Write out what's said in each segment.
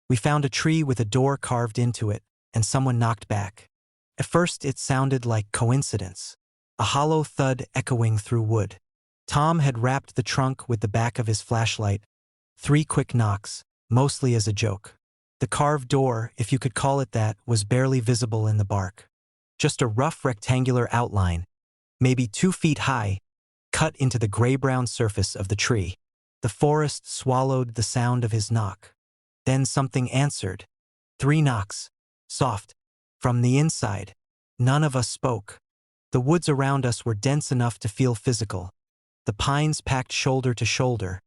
We found a tree with a door carved into it, and someone knocked back. At first it sounded like coincidence, a hollow thud echoing through wood. Tom had wrapped the trunk with the back of his flashlight. 3 quick knocks, mostly as a joke. The carved door, if you could call it that, was barely visible in the bark. Just a rough rectangular outline, maybe 2 feet high, cut into the gray-brown surface of the tree. The forest swallowed the sound of his knock. Then something answered. 3 knocks, soft, from the inside. None of us spoke. The woods around us were dense enough to feel physical. The pines packed shoulder to shoulder,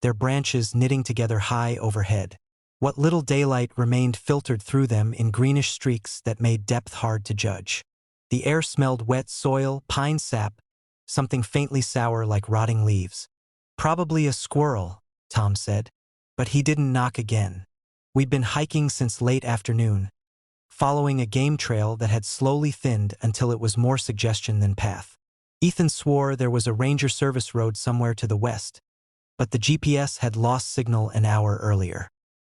their branches knitting together high overhead. What little daylight remained filtered through them in greenish streaks that made depth hard to judge. The air smelled wet soil, pine sap, something faintly sour like rotting leaves. Probably a squirrel, Tom said. But he didn't knock again. We'd been hiking since late afternoon, following a game trail that had slowly thinned until it was more suggestion than path. Ethan swore there was a ranger service road somewhere to the west, but the GPS had lost signal an hour earlier.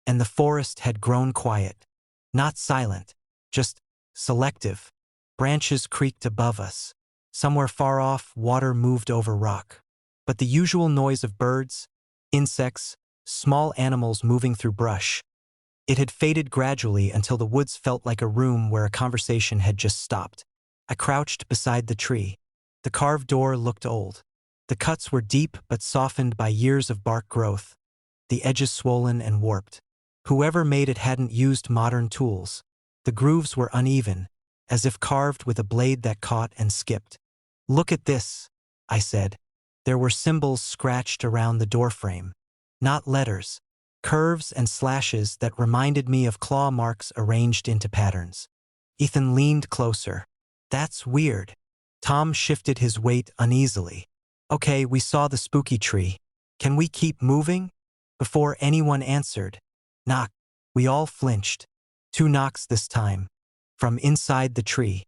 And the forest had grown quiet. Not silent, just selective. Branches creaked above us. Somewhere far off, water moved over rock. But the usual noise of birds, insects, small animals moving through brush, it had faded gradually until the woods felt like a room where a conversation had just stopped. I crouched beside the tree. The carved door looked old. The cuts were deep but softened by years of bark growth, the edges swollen and warped. Whoever made it hadn't used modern tools. The grooves were uneven, as if carved with a blade that caught and skipped. "Look at this," I said. There were symbols scratched around the doorframe. Not letters, curves and slashes that reminded me of claw marks arranged into patterns. Ethan leaned closer. "That's weird." Tom shifted his weight uneasily. "Okay, we saw the spooky tree. Can we keep moving?" Before anyone answered, knock. We all flinched. 2 knocks this time. From inside the tree.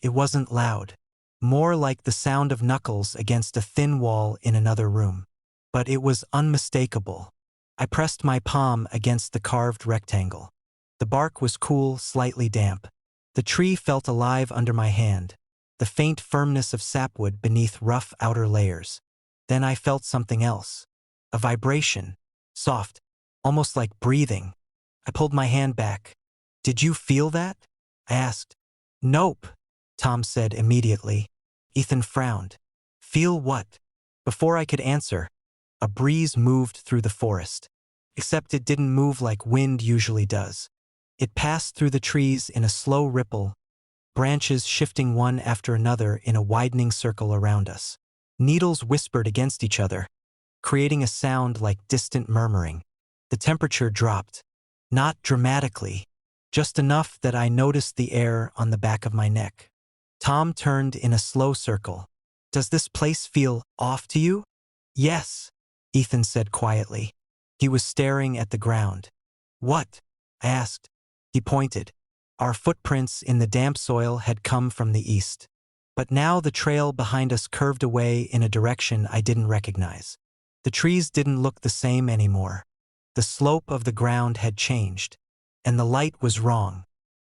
It wasn't loud. More like the sound of knuckles against a thin wall in another room. But it was unmistakable. I pressed my palm against the carved rectangle. The bark was cool, slightly damp. The tree felt alive under my hand, the faint firmness of sapwood beneath rough outer layers. Then I felt something else. A vibration. Soft. Almost like breathing. I pulled my hand back. "Did you feel that?" I asked. "Nope," Tom said immediately. Ethan frowned. "Feel what?" Before I could answer, a breeze moved through the forest. Except it didn't move like wind usually does. It passed through the trees in a slow ripple, branches shifting one after another in a widening circle around us. Needles whispered against each other, creating a sound like distant murmuring. The temperature dropped. Not dramatically, just enough that I noticed the air on the back of my neck. Tom turned in a slow circle. "Does this place feel off to you?" "Yes," Ethan said quietly. He was staring at the ground. "What?" I asked. He pointed. Our footprints in the damp soil had come from the east. But now the trail behind us curved away in a direction I didn't recognize. The trees didn't look the same anymore. The slope of the ground had changed, and the light was wrong.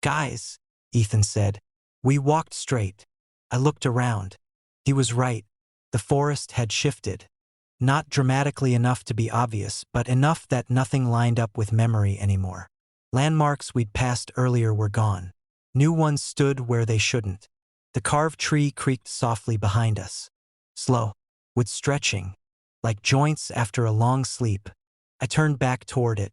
"Guys," Ethan said. We walked straight. I looked around. He was right. The forest had shifted. Not dramatically enough to be obvious, but enough that nothing lined up with memory anymore. Landmarks we'd passed earlier were gone. New ones stood where they shouldn't. The carved tree creaked softly behind us. Slow, with stretching, like joints after a long sleep. I turned back toward it.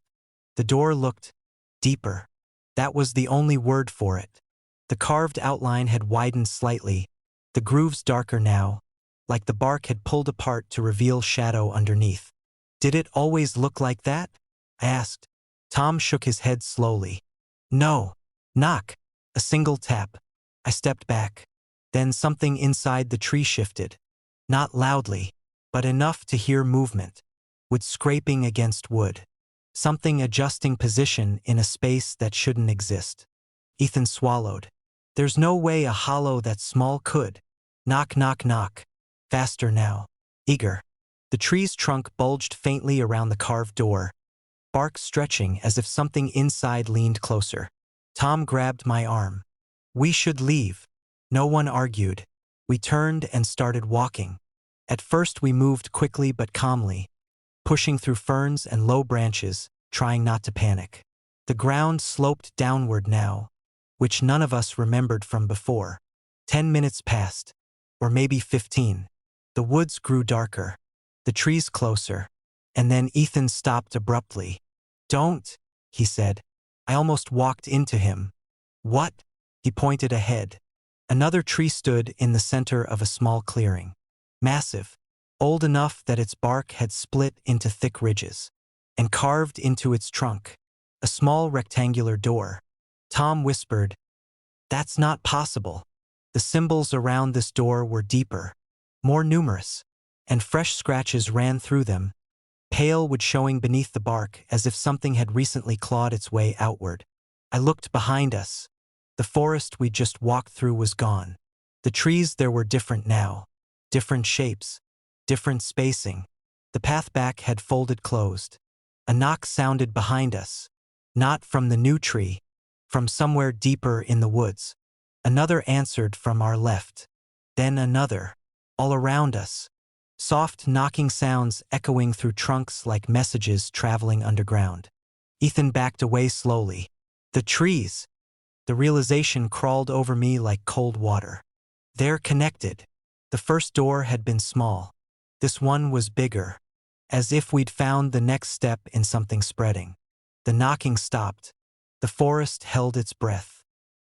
The door looked deeper. That was the only word for it. The carved outline had widened slightly, the grooves darker now, like the bark had pulled apart to reveal shadow underneath. "Did it always look like that?" I asked. Tom shook his head slowly. "No." Knock. A single tap. I stepped back. Then something inside the tree shifted. Not loudly, but enough to hear movement, with scraping against wood. Something adjusting position in a space that shouldn't exist. Ethan swallowed. "There's no way a hollow that small could." Knock, knock, knock. Faster now. Eager. The tree's trunk bulged faintly around the carved door. bark stretching as if something inside leaned closer. Tom grabbed my arm. We should leave. No one argued. We turned and started walking. At first we moved quickly but calmly, pushing through ferns and low branches, trying not to panic. The ground sloped downward now, which none of us remembered from before. 10 minutes passed, or maybe 15. The woods grew darker, the trees closer, and then Ethan stopped abruptly. "Don't," he said. I almost walked into him. "What?" He pointed ahead. Another tree stood in the center of a small clearing. Massive, old enough that its bark had split into thick ridges, and carved into its trunk a small rectangular door. Tom whispered, "That's not possible." The symbols around this door were deeper, more numerous, and fresh scratches ran through them, pale wood showing beneath the bark as if something had recently clawed its way outward. I looked behind us. The forest we just walked through was gone. The trees there were different now, different shapes, different spacing. The path back had folded closed. A knock sounded behind us, not from the new tree, from somewhere deeper in the woods. Another answered from our left, then another, all around us. Soft knocking sounds echoing through trunks like messages traveling underground. Ethan backed away slowly. The trees! The realization crawled over me like cold water. They're connected. The first door had been small. This one was bigger, as if we'd found the next step in something spreading. The knocking stopped. The forest held its breath.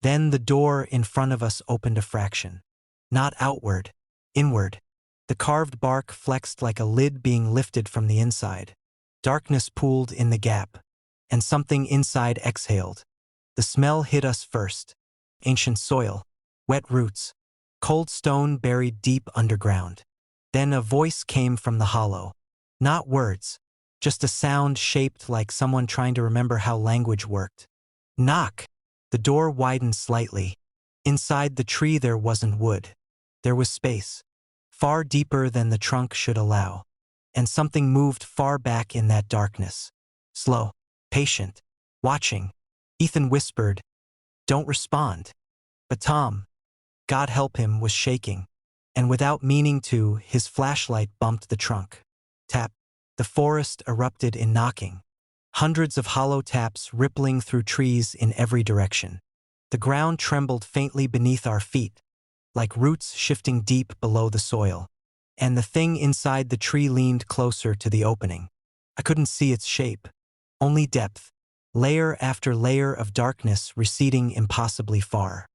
Then the door in front of us opened a fraction. Not outward, inward. The carved bark flexed like a lid being lifted from the inside. Darkness pooled in the gap, and something inside exhaled. The smell hit us first. Ancient soil, wet roots, cold stone buried deep underground. Then a voice came from the hollow. Not words, just a sound shaped like someone trying to remember how language worked. Knock! The door widened slightly. Inside the tree there wasn't wood. There was space, far deeper than the trunk should allow. And something moved far back in that darkness. Slow, patient, watching. Ethan whispered, "Don't respond." But Tom, God help him, was shaking, and without meaning to, his flashlight bumped the trunk. Tap. The forest erupted in knocking. Hundreds of hollow taps rippling through trees in every direction. The ground trembled faintly beneath our feet, like roots shifting deep below the soil. And the thing inside the tree leaned closer to the opening. I couldn't see its shape, only depth. Layer after layer of darkness receding impossibly far,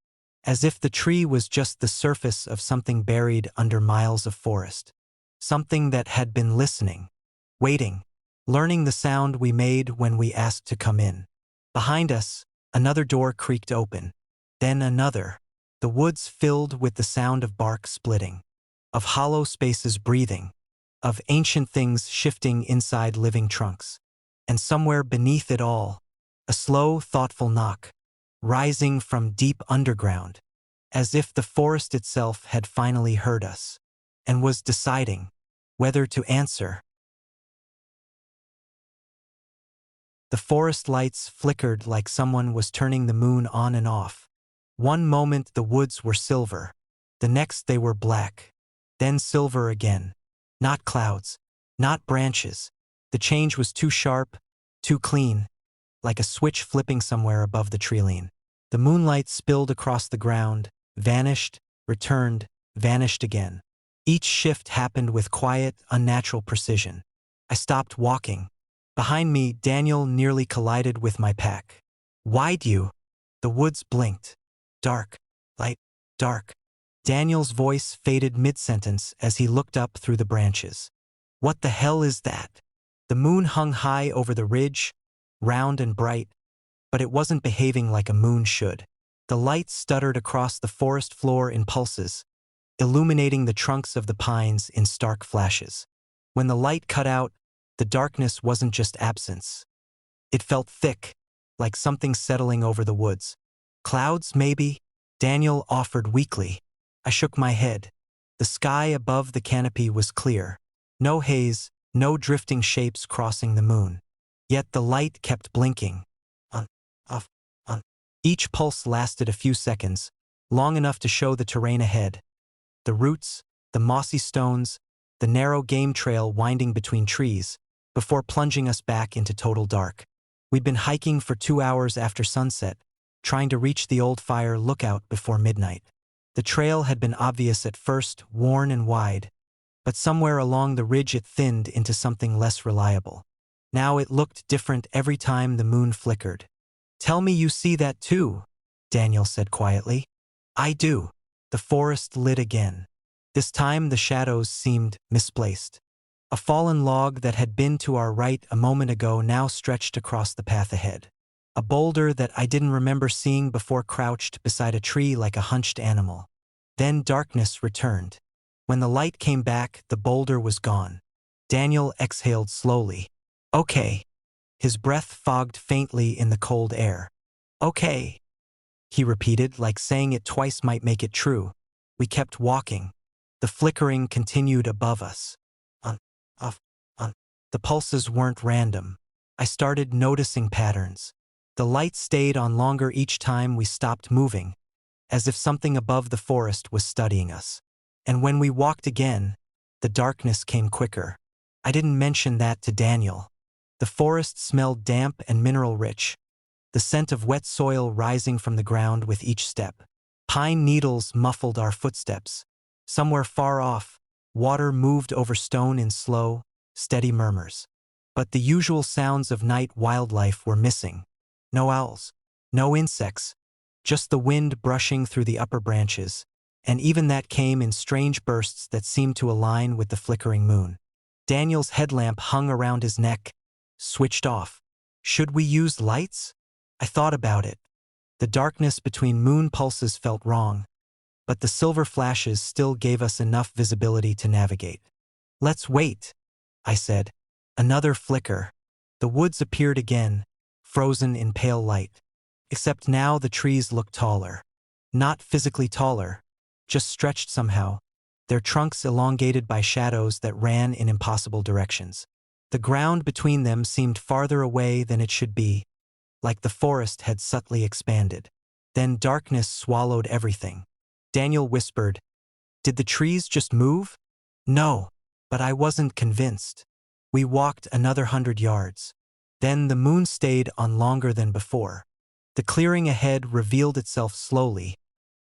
as if the tree was just the surface of something buried under miles of forest. Something that had been listening, waiting, learning the sound we made when we asked to come in. Behind us, another door creaked open, then another. The woods filled with the sound of bark splitting, of hollow spaces breathing, of ancient things shifting inside living trunks. And somewhere beneath it all, a slow, thoughtful knock, rising from deep underground, as if the forest itself had finally heard us, and was deciding whether to answer. The forest lights flickered like someone was turning the moon on and off. One moment the woods were silver, the next they were black, then silver again. Not clouds, not branches. The change was too sharp, too clean, like a switch flipping somewhere above the treeline. The moonlight spilled across the ground, vanished, returned, vanished again. Each shift happened with quiet, unnatural precision. I stopped walking. Behind me, Daniel nearly collided with my pack. "Why'd you?" The woods blinked. Dark, light, dark. Daniel's voice faded mid-sentence as he looked up through the branches. "What the hell is that?" The moon hung high over the ridge, round and bright, but it wasn't behaving like a moon should. The light stuttered across the forest floor in pulses, illuminating the trunks of the pines in stark flashes. When the light cut out, the darkness wasn't just absence. It felt thick, like something settling over the woods. "Clouds, maybe?" Daniel offered weakly. I shook my head. The sky above the canopy was clear. No haze, no drifting shapes crossing the moon. Yet the light kept blinking. On, off, on. Each pulse lasted a few seconds, long enough to show the terrain ahead. The roots, the mossy stones, the narrow game trail winding between trees, before plunging us back into total dark. We'd been hiking for 2 hours after sunset, trying to reach the old fire lookout before midnight. The trail had been obvious at first, worn and wide, but somewhere along the ridge it thinned into something less reliable. Now it looked different every time the moon flickered. "Tell me you see that too," Daniel said quietly. "I do." The forest lit again. This time the shadows seemed misplaced. A fallen log that had been to our right a moment ago now stretched across the path ahead. A boulder that I didn't remember seeing before crouched beside a tree like a hunched animal. Then darkness returned. When the light came back, the boulder was gone. Daniel exhaled slowly. "Okay." His breath fogged faintly in the cold air. "Okay," he repeated, like saying it twice might make it true. We kept walking. The flickering continued above us. On, off, on. The pulses weren't random. I started noticing patterns. The light stayed on longer each time we stopped moving, as if something above the forest was studying us. And when we walked again, the darkness came quicker. I didn't mention that to Daniel. The forest smelled damp and mineral-rich, the scent of wet soil rising from the ground with each step. Pine needles muffled our footsteps. Somewhere far off, water moved over stone in slow, steady murmurs. But the usual sounds of night wildlife were missing. No owls, no insects, just the wind brushing through the upper branches, and even that came in strange bursts that seemed to align with the flickering moon. Daniel's headlamp hung around his neck, switched off. Should we use lights? I thought about it. The darkness between moon pulses felt wrong, but the silver flashes still gave us enough visibility to navigate. "Let's wait," I said. Another flicker. The woods appeared again, frozen in pale light. Except now the trees looked taller. Not physically taller, just stretched somehow, their trunks elongated by shadows that ran in impossible directions. The ground between them seemed farther away than it should be, like the forest had subtly expanded. Then darkness swallowed everything. Daniel whispered, "Did the trees just move?" "No," but I wasn't convinced. We walked another 100 yards. Then the moon stayed on longer than before. The clearing ahead revealed itself slowly,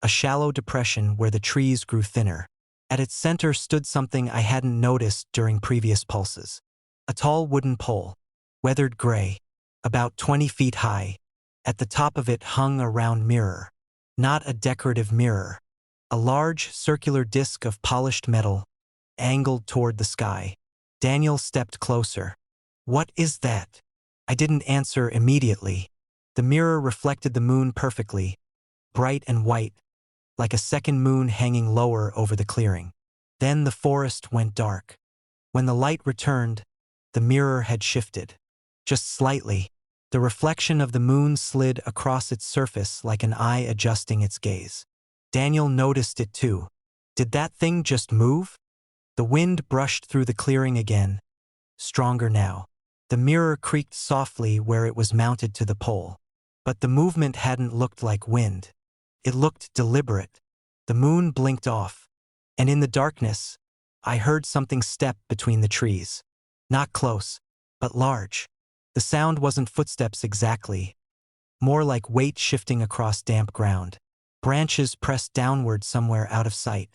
a shallow depression where the trees grew thinner. At its center stood something I hadn't noticed during previous pulses. A tall wooden pole, weathered gray, about 20 feet high. At the top of it hung a round mirror. Not a decorative mirror. A large, circular disc of polished metal, angled toward the sky. Daniel stepped closer. "What is that?" I didn't answer immediately. The mirror reflected the moon perfectly, bright and white, like a second moon hanging lower over the clearing. Then the forest went dark. When the light returned, the mirror had shifted. Just slightly, the reflection of the moon slid across its surface like an eye adjusting its gaze. Daniel noticed it too. Did that thing just move? The wind brushed through the clearing again, stronger now. The mirror creaked softly where it was mounted to the pole. But the movement hadn't looked like wind. It looked deliberate. The moon blinked off, and in the darkness, I heard something step between the trees. Not close, but large. The sound wasn't footsteps exactly, more like weight shifting across damp ground. Branches pressed downward somewhere out of sight.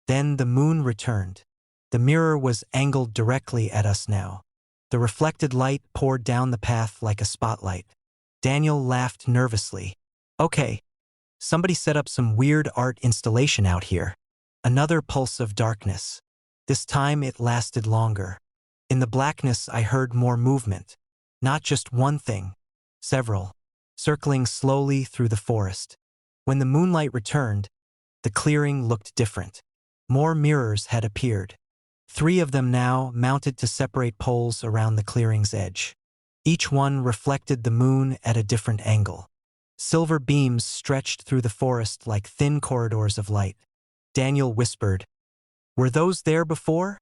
Then the moon returned. The mirror was angled directly at us now. The reflected light poured down the path like a spotlight. Daniel laughed nervously. "Okay, somebody set up some weird art installation out here." Another pulse of darkness. This time it lasted longer. In the blackness I heard more movement. Not just one thing, several, circling slowly through the forest. When the moonlight returned, the clearing looked different. More mirrors had appeared. 3 of them now mounted to separate poles around the clearing's edge. Each one reflected the moon at a different angle. Silver beams stretched through the forest like thin corridors of light. Daniel whispered, "Were those there before?"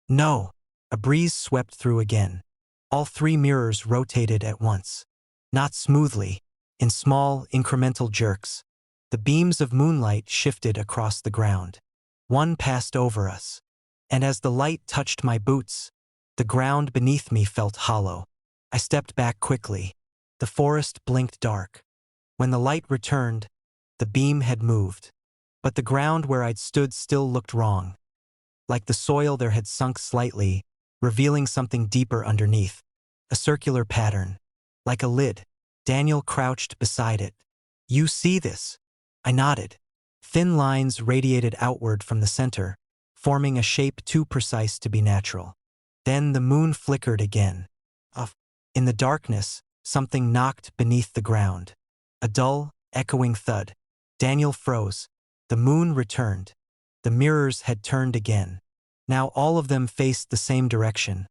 "No." A breeze swept through again. All three mirrors rotated at once. Not smoothly, in small, incremental jerks. The beams of moonlight shifted across the ground. One passed over us. And as the light touched my boots, the ground beneath me felt hollow. I stepped back quickly. The forest blinked dark. When the light returned, the beam had moved. But the ground where I'd stood still looked wrong. Like the soil there had sunk slightly, revealing something deeper underneath. A circular pattern. Like a lid. Daniel crouched beside it. "You see this?" I nodded. Thin lines radiated outward from the center, forming a shape too precise to be natural. Then the moon flickered again. In the darkness, something knocked beneath the ground. A dull, echoing thud. Daniel froze. The moon returned. The mirrors had turned again. Now all of them faced the same direction,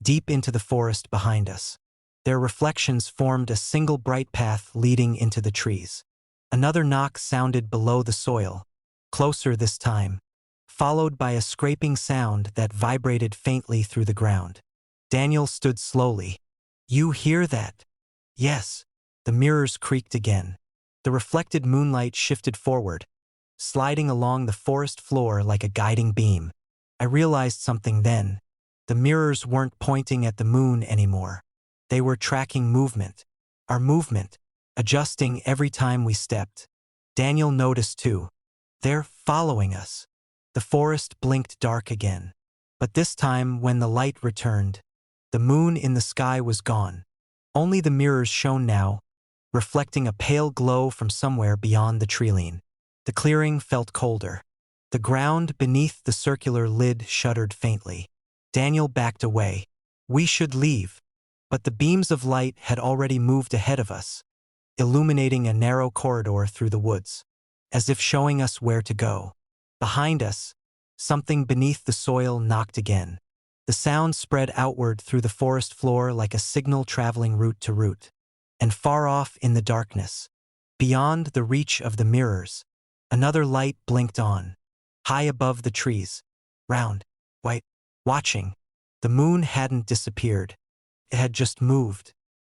deep into the forest behind us. Their reflections formed a single bright path leading into the trees. Another knock sounded below the soil, closer this time, followed by a scraping sound that vibrated faintly through the ground. Daniel stood slowly. "You hear that?" "Yes." The mirrors creaked again. The reflected moonlight shifted forward, sliding along the forest floor like a guiding beam. I realized something then. The mirrors weren't pointing at the moon anymore. They were tracking movement. Our movement, adjusting every time we stepped. Daniel noticed too. "They're following us." The forest blinked dark again. But this time, when the light returned, the moon in the sky was gone. Only the mirrors shone now, reflecting a pale glow from somewhere beyond the treeline. The clearing felt colder. The ground beneath the circular lid shuddered faintly. Daniel backed away. We should leave. But the beams of light had already moved ahead of us, illuminating a narrow corridor through the woods, as if showing us where to go. Behind us, something beneath the soil knocked again. The sound spread outward through the forest floor like a signal traveling root to root. And far off in the darkness, beyond the reach of the mirrors, another light blinked on. High above the trees, round, white, watching. The moon hadn't disappeared. It had just moved.